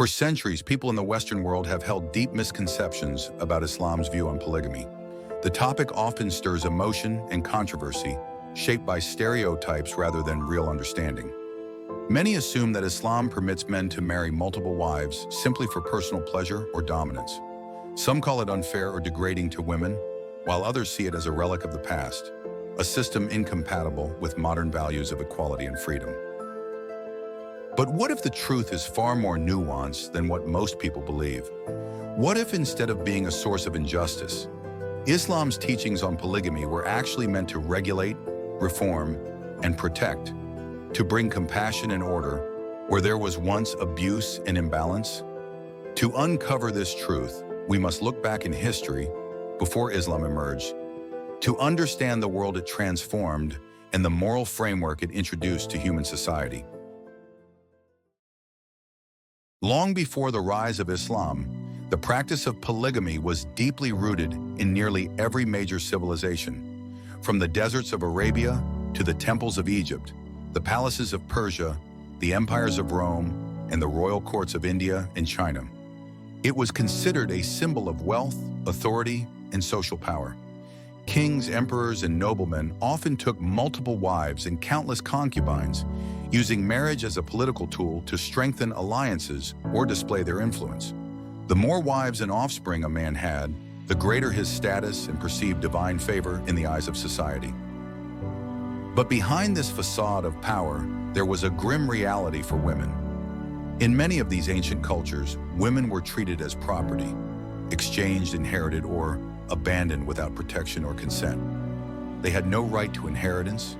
For centuries, people in the Western world have held deep misconceptions about Islam's view on polygamy. The topic often stirs emotion and controversy, shaped by stereotypes rather than real understanding. Many assume that Islam permits men to marry multiple wives simply for personal pleasure or dominance. Some call it unfair or degrading to women, while others see it as a relic of the past, a system incompatible with modern values of equality and freedom. But what if the truth is far more nuanced than what most people believe? What if instead of being a source of injustice, Islam's teachings on polygamy were actually meant to regulate, reform, and protect, to bring compassion and order where there was once abuse and imbalance? To uncover this truth, we must look back in history, before Islam emerged, to understand the world it transformed and the moral framework it introduced to human society. Long before the rise of Islam, the practice of polygamy was deeply rooted in nearly every major civilization. From the deserts of Arabia to the temples of Egypt, the palaces of Persia, the empires of Rome, and the royal courts of India and China. It was considered a symbol of wealth, authority, and social power. Kings, emperors, and noblemen often took multiple wives and countless concubines, using marriage as a political tool to strengthen alliances or display their influence. The more wives and offspring a man had, the greater his status and perceived divine favor in the eyes of society. But behind this facade of power, there was a grim reality for women. In many of these ancient cultures, women were treated as property, exchanged, inherited, or abandoned without protection or consent. They had no right to inheritance,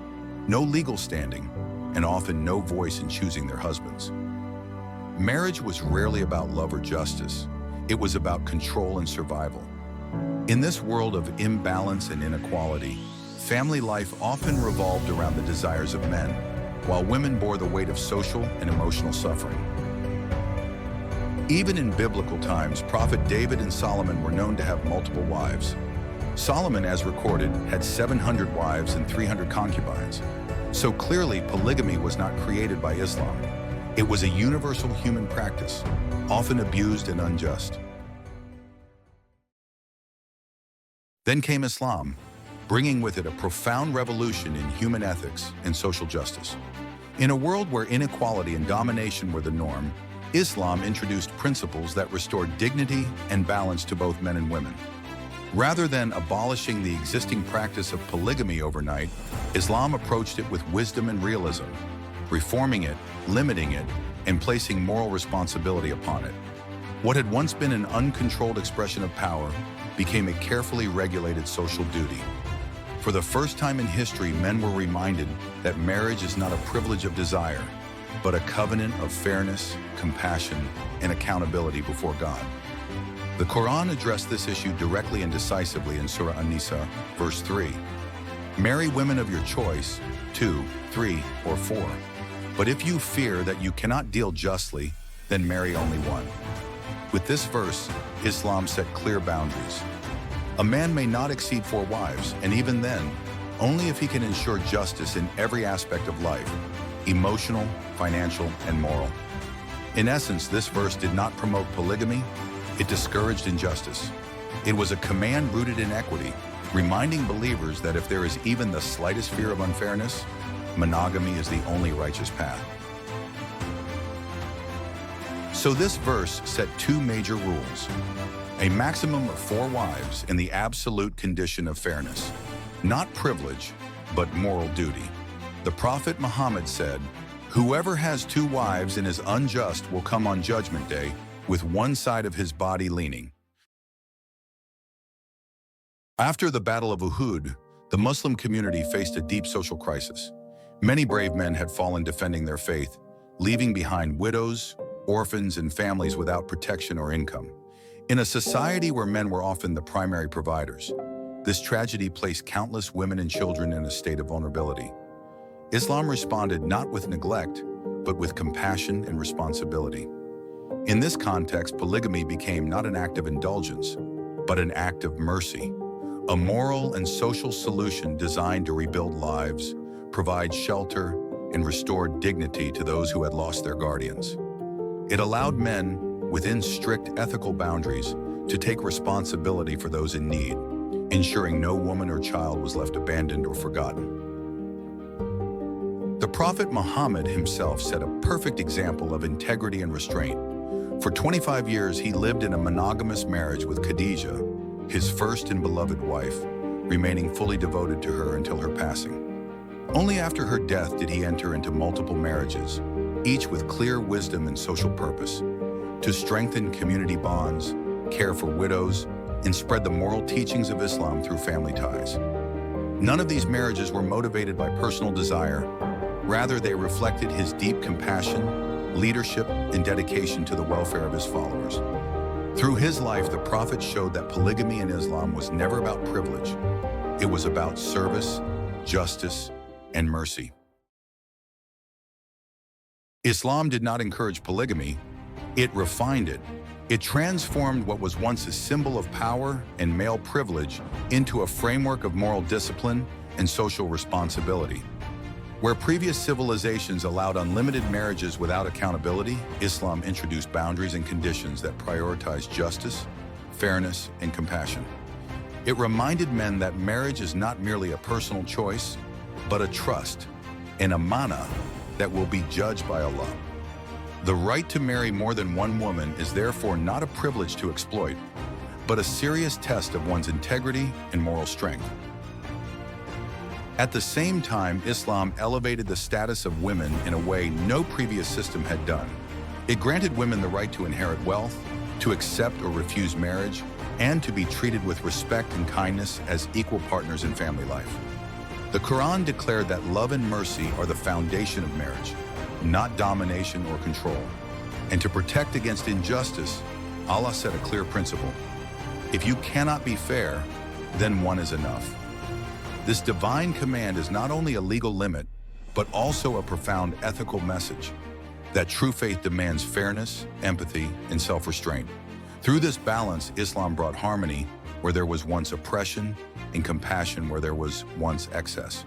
no legal standing, and often no voice in choosing their husbands. Marriage was rarely about love or justice. It was about control and survival. In this world of imbalance and inequality, family life often revolved around the desires of men, while women bore the weight of social and emotional suffering. Even in biblical times, Prophet David and Solomon were known to have multiple wives. Solomon, as recorded, had 700 wives and 300 concubines. So clearly, polygamy was not created by Islam. It was a universal human practice, often abused and unjust. Then came Islam, bringing with it a profound revolution in human ethics and social justice. In a world where inequality and domination were the norm, Islam introduced principles that restored dignity and balance to both men and women. Rather than abolishing the existing practice of polygamy overnight, Islam approached it with wisdom and realism, reforming it, limiting it, and placing moral responsibility upon it. What had once been an uncontrolled expression of power became a carefully regulated social duty. For the first time in history, men were reminded that marriage is not a privilege of desire, but a covenant of fairness, compassion, and accountability before God. The Quran addressed this issue directly and decisively in Surah An-Nisa, verse 3. Marry women of your choice, 2, 3, or 4. But if you fear that you cannot deal justly, then marry only one. With this verse, Islam set clear boundaries. A man may not exceed 4 wives, and even then, only if he can ensure justice in every aspect of life, emotional, financial, and moral. In essence, this verse did not promote polygamy, it discouraged injustice. It was a command rooted in equity, reminding believers that if there is even the slightest fear of unfairness, monogamy is the only righteous path. So this verse set 2 major rules: a maximum of 4 wives and the absolute condition of fairness, not privilege, but moral duty. The Prophet Muhammad said, "Whoever has 2 wives and is unjust will come on Judgment Day with one side of his body leaning." After the Battle of Uhud, the Muslim community faced a deep social crisis. Many brave men had fallen defending their faith, leaving behind widows, orphans, and families without protection or income. In a society where men were often the primary providers, this tragedy placed countless women and children in a state of vulnerability. Islam responded not with neglect, but with compassion and responsibility. In this context, polygamy became not an act of indulgence, but an act of mercy, a moral and social solution designed to rebuild lives, provide shelter, and restore dignity to those who had lost their guardians. It allowed men, within strict ethical boundaries, to take responsibility for those in need, ensuring no woman or child was left abandoned or forgotten. The Prophet Muhammad himself set a perfect example of integrity and restraint. For 25 years, he lived in a monogamous marriage with Khadijah, his first and beloved wife, remaining fully devoted to her until her passing. Only after her death did he enter into multiple marriages, each with clear wisdom and social purpose, to strengthen community bonds, care for widows, and spread the moral teachings of Islam through family ties. None of these marriages were motivated by personal desire. Rather, they reflected his deep compassion, leadership, and dedication to the welfare of his followers. Through his life, the Prophet showed that polygamy in Islam was never about privilege. It was about service, justice, and mercy. Islam did not encourage polygamy, it refined it. It transformed what was once a symbol of power and male privilege into a framework of moral discipline and social responsibility. Where previous civilizations allowed unlimited marriages without accountability, Islam introduced boundaries and conditions that prioritized justice, fairness, and compassion. It reminded men that marriage is not merely a personal choice, but a trust, an amana that will be judged by Allah. The right to marry more than one woman is therefore not a privilege to exploit, but a serious test of one's integrity and moral strength. At the same time, Islam elevated the status of women in a way no previous system had done. It granted women the right to inherit wealth, to accept or refuse marriage, and to be treated with respect and kindness as equal partners in family life. The Quran declared that love and mercy are the foundation of marriage, not domination or control. And to protect against injustice, Allah set a clear principle. If you cannot be fair, then one is enough. This divine command is not only a legal limit, but also a profound ethical message that true faith demands fairness, empathy, and self-restraint. Through this balance, Islam brought harmony where there was once oppression and compassion where there was once excess.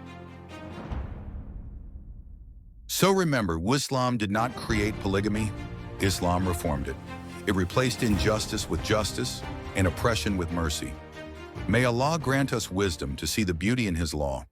So remember, Islam did not create polygamy, Islam reformed it. It replaced injustice with justice and oppression with mercy. May Allah grant us wisdom to see the beauty in His law